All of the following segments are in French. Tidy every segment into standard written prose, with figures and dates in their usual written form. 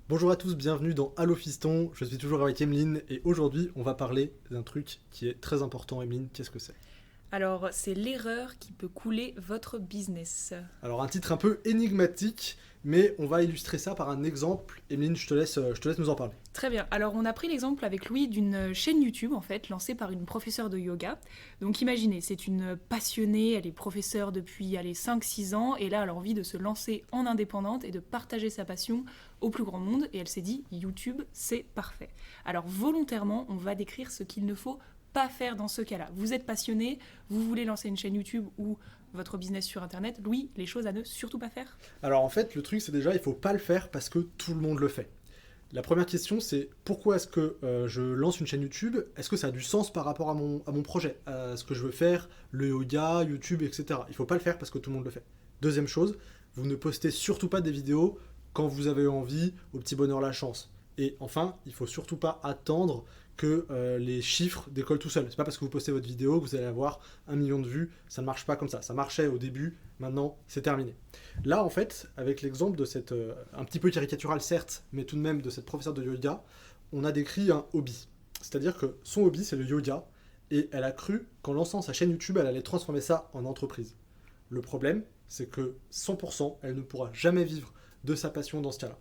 Bonjour à tous, bienvenue dans Allo Fiston, je suis toujours avec Emeline et aujourd'hui on va parler d'un truc qui est très important. Emeline, qu'est-ce que c'est? Alors, c'est l'erreur qui peut couler votre business. Alors un titre un peu énigmatique, mais on va illustrer ça par un exemple. Emeline, je te laisse nous en parler. Très bien. Alors, on a pris l'exemple avec Louis d'une chaîne YouTube, en fait, lancée par une professeure de yoga. Donc, imaginez, c'est une passionnée, elle est professeure depuis 5-6 ans, et là, elle a envie de se lancer en indépendante et de partager sa passion au plus grand monde, et elle s'est dit, YouTube, c'est parfait. Alors, volontairement, on va décrire ce qu'il ne faut pas faire dans ce cas-là. Vous êtes passionné, vous voulez lancer une chaîne YouTube ou votre business sur Internet. Louis, les choses à ne surtout pas faire. Alors en fait le truc c'est déjà il faut pas le faire parce que tout le monde le fait. La première question c'est pourquoi est-ce que je lance une chaîne YouTube? Est-ce que ça a du sens par rapport à mon projet, à ce que je veux faire, le yoga, YouTube, etc. Il faut pas le faire parce que tout le monde le fait. Deuxième chose, vous ne postez surtout pas des vidéos quand vous avez envie, au petit bonheur la chance. Et enfin, il faut surtout pas attendre que les chiffres décollent tout seuls. C'est pas parce que vous postez votre vidéo que vous allez avoir 1 million de vues. Ça ne marche pas comme ça. Ça marchait au début, maintenant c'est terminé. Là, en fait, avec l'exemple de cette, un petit peu caricatural certes, mais tout de même de cette professeure de yoga, on a décrit un hobby. C'est-à-dire que son hobby, c'est le yoga, et elle a cru qu'en lançant sa chaîne YouTube, elle allait transformer ça en entreprise. Le problème, c'est que 100%, elle ne pourra jamais vivre de sa passion dans ce cas-là.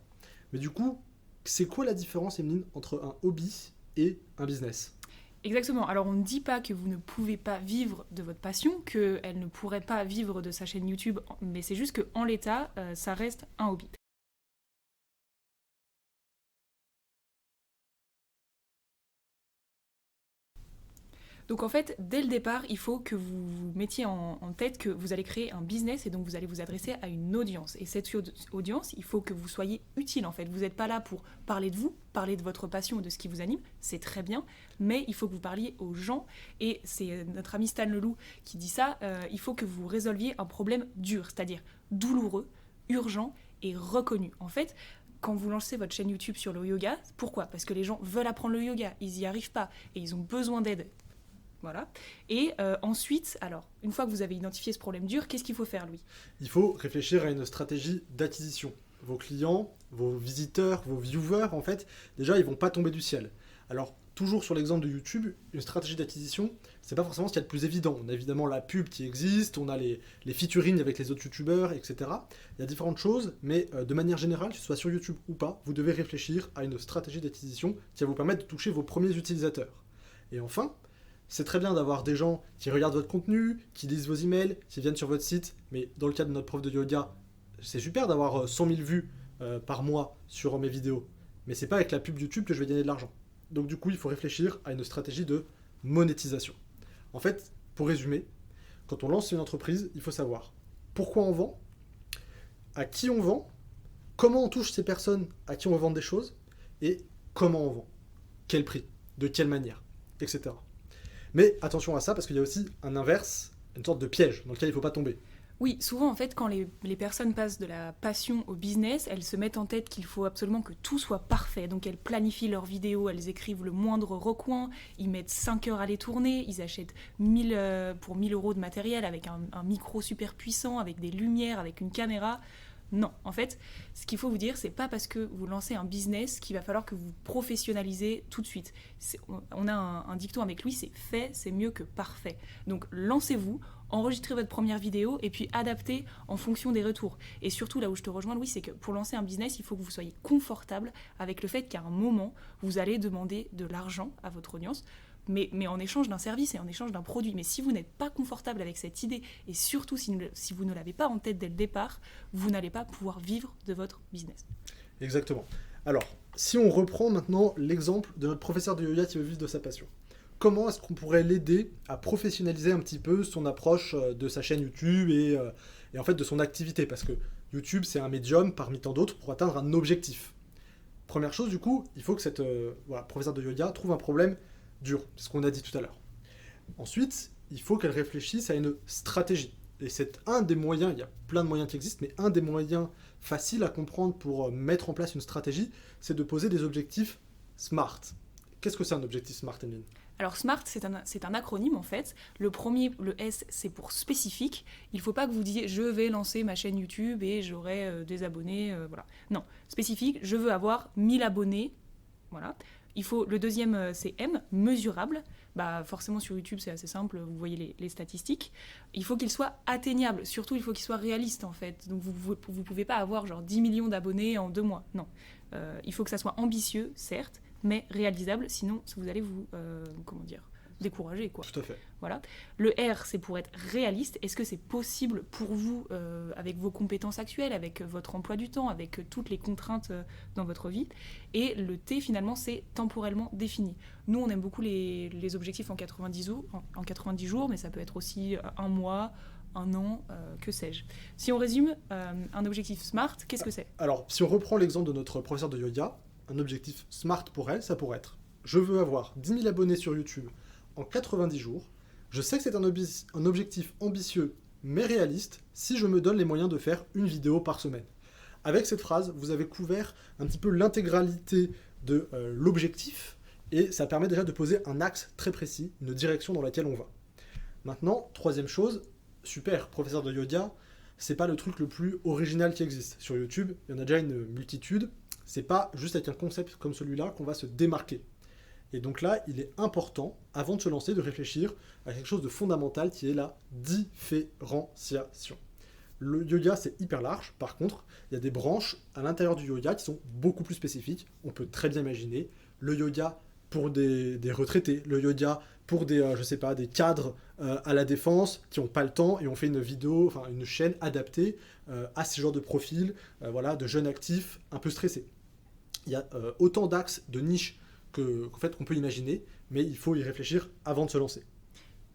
Mais du coup, c'est quoi la différence, Emeline, entre un hobby et un business? Exactement. Alors, on ne dit pas que vous ne pouvez pas vivre de votre passion, qu'elle ne pourrait pas vivre de sa chaîne YouTube, mais c'est juste qu'en l'état, ça reste un hobby. Donc en fait, dès le départ, il faut que vous vous mettiez en tête que vous allez créer un business et donc vous allez vous adresser à une audience. Et cette audience, il faut que vous soyez utile en fait. Vous n'êtes pas là pour parler de vous, parler de votre passion ou de ce qui vous anime, c'est très bien, mais il faut que vous parliez aux gens. Et c'est notre ami Stan Leloup qui dit ça, il faut que vous résolviez un problème dur, c'est-à-dire douloureux, urgent et reconnu. En fait, quand vous lancez votre chaîne YouTube sur le yoga, pourquoi? Parce que les gens veulent apprendre le yoga, ils n'y arrivent pas et ils ont besoin d'aide. Voilà. Et ensuite, alors, une fois que vous avez identifié ce problème dur, qu'est-ce qu'il faut faire, Louis? Il faut réfléchir à une stratégie d'acquisition. Vos clients, vos visiteurs, vos viewers, en fait, déjà, ils vont pas tomber du ciel. Alors, toujours sur l'exemple de YouTube, une stratégie d'acquisition, c'est pas forcément ce qu'il y a de plus évident. On a évidemment la pub qui existe, on a les featuring avec les autres YouTubeurs, etc. Il y a différentes choses, mais de manière générale, que ce soit sur YouTube ou pas, vous devez réfléchir à une stratégie d'acquisition qui va vous permettre de toucher vos premiers utilisateurs. Et enfin, c'est très bien d'avoir des gens qui regardent votre contenu, qui lisent vos emails, qui viennent sur votre site, mais dans le cas de notre prof de yoga, c'est super d'avoir 100 000 vues par mois sur mes vidéos. Mais c'est pas avec la pub YouTube que je vais gagner de l'argent. Donc du coup, il faut réfléchir à une stratégie de monétisation. En fait, pour résumer, quand on lance une entreprise, il faut savoir pourquoi on vend, à qui on vend, comment on touche ces personnes à qui on vend des choses, et comment on vend, quel prix, de quelle manière, etc. Mais attention à ça parce qu'il y a aussi un inverse, une sorte de piège dans lequel il ne faut pas tomber. Oui, souvent en fait, quand les personnes passent de la passion au business, elles se mettent en tête qu'il faut absolument que tout soit parfait. Donc elles planifient leurs vidéos, elles écrivent le moindre recoin, ils mettent 5 heures à les tourner, ils achètent 1000 € de matériel avec un micro super puissant, avec des lumières, avec une caméra. Non, en fait, ce qu'il faut vous dire, c'est pas parce que vous lancez un business qu'il va falloir que vous professionnalisez tout de suite. On a un dicton avec lui, c'est fait, c'est mieux que parfait. Donc lancez-vous, enregistrez votre première vidéo et puis adaptez en fonction des retours. Et surtout, là où je te rejoins, Louis, c'est que pour lancer un business, il faut que vous soyez confortable avec le fait qu'à un moment, vous allez demander de l'argent à votre audience. Mais en échange d'un service et en échange d'un produit. Mais si vous n'êtes pas confortable avec cette idée, et surtout si vous ne l'avez pas en tête dès le départ, vous n'allez pas pouvoir vivre de votre business. Exactement. Alors, si on reprend maintenant l'exemple de notre professeur de yoga qui veut vivre de sa passion, comment est-ce qu'on pourrait l'aider à professionnaliser un petit peu son approche de sa chaîne YouTube et en fait de son activité? Parce que YouTube, c'est un médium parmi tant d'autres pour atteindre un objectif. Première chose, du coup, il faut que cette professeure de yoga trouve un problème dur, c'est ce qu'on a dit tout à l'heure. Ensuite, il faut qu'elle réfléchisse à une stratégie. Et c'est un des moyens, il y a plein de moyens qui existent, mais un des moyens faciles à comprendre pour mettre en place une stratégie, c'est de poser des objectifs SMART. qu'est-ce que c'est un objectif SMART, Emeline? Alors SMART, c'est un acronyme en fait. Le premier, le S, c'est pour spécifique. Il ne faut pas que vous disiez je vais lancer ma chaîne YouTube et j'aurai des abonnés, voilà. Non, spécifique, je veux avoir 1000 abonnés, voilà. Le deuxième, c'est M, mesurable. Bah, forcément sur YouTube c'est assez simple, vous voyez les statistiques. Il faut qu'il soit atteignable, surtout il faut qu'il soit réaliste en fait. Donc vous pouvez pas avoir genre 10 millions d'abonnés en 2 mois, non. Il faut que ça soit ambitieux, certes, mais réalisable, sinon vous allez vous décourager, quoi. Tout à fait. Voilà. Le R, c'est pour être réaliste. Est-ce que c'est possible pour vous, avec vos compétences actuelles, avec votre emploi du temps, avec toutes les contraintes dans votre vie? Et le T, finalement, c'est temporellement défini. Nous, on aime beaucoup les objectifs en 90 jours, mais ça peut être aussi un mois, un an, que sais-je. Si on résume, un objectif SMART, qu'est-ce que c'est? Alors, si on reprend l'exemple de notre professeur de yoga, un objectif SMART pour elle, ça pourrait être: je veux avoir 10 000 abonnés sur YouTube en 90 jours. Je sais que c'est un objectif ambitieux mais réaliste si je me donne les moyens de faire une vidéo par semaine. Avec cette phrase, vous avez couvert un petit peu l'intégralité de l'objectif et ça permet déjà de poser un axe très précis, une direction dans laquelle on va. Maintenant, troisième chose, super, professeur de yoga, c'est pas le truc le plus original qui existe. Sur YouTube, il y en a déjà une multitude. C'est pas juste avec un concept comme celui-là qu'on va se démarquer. Et donc là, il est important, avant de se lancer, de réfléchir à quelque chose de fondamental qui est la différenciation. Le yoga, c'est hyper large. Par contre, il y a des branches à l'intérieur du yoga qui sont beaucoup plus spécifiques. On peut très bien imaginer le yoga pour des retraités, le yoga pour des cadres à la défense qui n'ont pas le temps et on fait une chaîne adaptée à ce genre de profil, de jeunes actifs un peu stressés. Il y a autant d'axes, de niches qu'on peut imaginer, mais il faut y réfléchir avant de se lancer.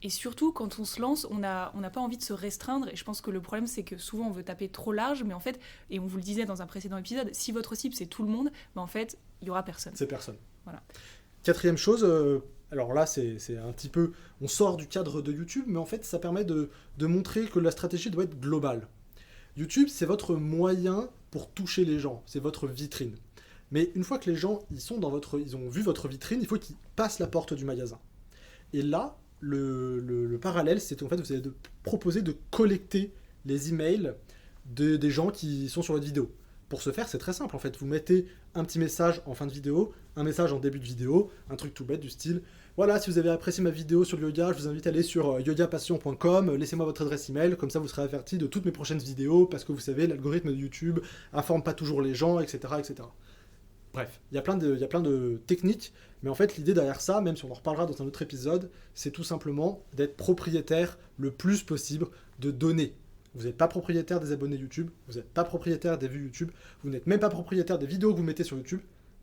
Et surtout, quand on se lance, on n'a pas envie de se restreindre. Et je pense que le problème, c'est que souvent, on veut taper trop large. Mais en fait, et on vous le disait dans un précédent épisode, si votre cible, c'est tout le monde, en fait, il n'y aura personne. C'est personne. Voilà. Quatrième chose, alors là, c'est un petit peu... On sort du cadre de YouTube, mais en fait, ça permet de montrer que la stratégie doit être globale. YouTube, c'est votre moyen pour toucher les gens. C'est votre vitrine. Mais une fois que les gens ils ont vu votre vitrine, il faut qu'ils passent la porte du magasin. Et là, le parallèle, c'est en fait vous allez proposer de collecter les emails des gens qui sont sur votre vidéo. Pour ce faire, c'est très simple en fait. Vous mettez un petit message en fin de vidéo, un message en début de vidéo, un truc tout bête du style: voilà, si vous avez apprécié ma vidéo sur le yoga, je vous invite à aller sur yogapassion.com, laissez-moi votre adresse email, comme ça vous serez averti de toutes mes prochaines vidéos, parce que vous savez, l'algorithme de YouTube informe pas toujours les gens, etc. etc. Bref, il y a plein de techniques, mais en fait l'idée derrière ça, même si on en reparlera dans un autre épisode, c'est tout simplement d'être propriétaire le plus possible de données. Vous n'êtes pas propriétaire des abonnés YouTube, vous n'êtes pas propriétaire des vues YouTube, vous n'êtes même pas propriétaire des vidéos que vous mettez sur YouTube,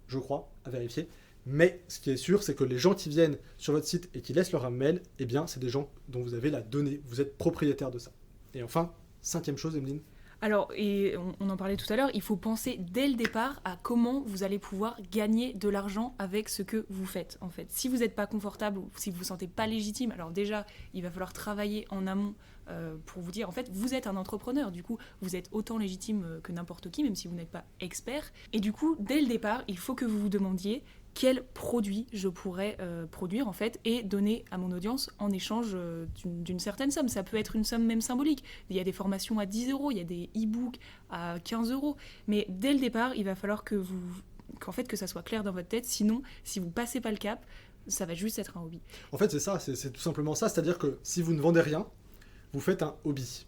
je crois, à vérifier. Mais ce qui est sûr, c'est que les gens qui viennent sur votre site et qui laissent leur mail, eh bien c'est des gens dont vous avez la donnée, vous êtes propriétaire de ça. Et enfin, cinquième chose, Emeline. Alors, et on en parlait tout à l'heure, il faut penser dès le départ à comment vous allez pouvoir gagner de l'argent avec ce que vous faites, en fait. Si vous n'êtes pas confortable ou si vous ne vous sentez pas légitime, alors déjà, il va falloir travailler en amont pour vous dire, en fait, vous êtes un entrepreneur, du coup, vous êtes autant légitime que n'importe qui, même si vous n'êtes pas expert. Et du coup, dès le départ, il faut que vous vous demandiez quel produit je pourrais produire en fait et donner à mon audience en échange d'une certaine somme. Ça peut être une somme même symbolique. Il y a des formations à 10 €, il y a des e-books à 15 €. Mais dès le départ, il va falloir que ça soit clair dans votre tête. Sinon, si vous passez pas le cap, ça va juste être un hobby. En fait, c'est ça, c'est tout simplement ça. C'est-à-dire que si vous ne vendez rien, vous faites un hobby.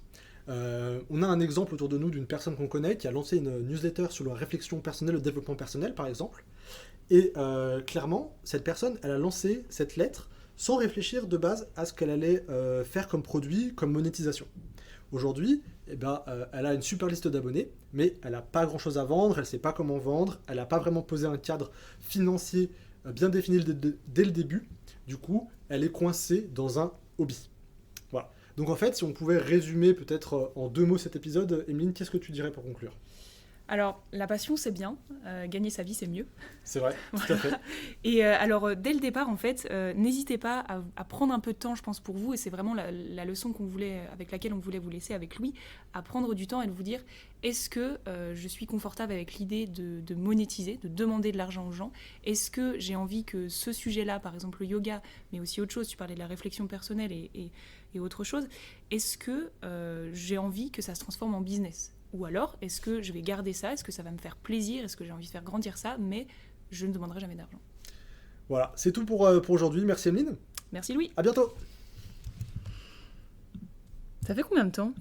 On a un exemple autour de nous d'une personne qu'on connaît qui a lancé une newsletter sur la réflexion personnelle, le développement personnel, par exemple. Et clairement, cette personne, elle a lancé cette lettre sans réfléchir de base à ce qu'elle allait faire comme produit, comme monétisation. Aujourd'hui, elle a une super liste d'abonnés, mais elle n'a pas grand-chose à vendre, elle ne sait pas comment vendre, elle n'a pas vraiment posé un cadre financier bien défini dès le début. Du coup, elle est coincée dans un hobby. Voilà. Donc en fait, si on pouvait résumer peut-être en 2 mots cet épisode, Emeline, qu'est-ce que tu dirais pour conclure ? Alors, la passion, c'est bien. Gagner sa vie, c'est mieux. C'est vrai, tout à fait. Et alors, dès le départ, en fait, n'hésitez pas à prendre un peu de temps, je pense, pour vous. Et c'est vraiment la leçon avec laquelle on voulait vous laisser avec Louis, à prendre du temps et de vous dire, est-ce que je suis confortable avec l'idée de monétiser, de demander de l'argent aux gens? Est-ce que j'ai envie que ce sujet-là, par exemple le yoga, mais aussi autre chose, tu parlais de la réflexion personnelle et autre chose, est-ce que j'ai envie que ça se transforme en business? Ou alors, est-ce que je vais garder ça? Est-ce que ça va me faire plaisir? Est-ce que j'ai envie de faire grandir ça? Mais je ne demanderai jamais d'argent. Voilà, c'est tout pour aujourd'hui. Merci Emeline. Merci Louis. À bientôt. Ça fait combien de temps?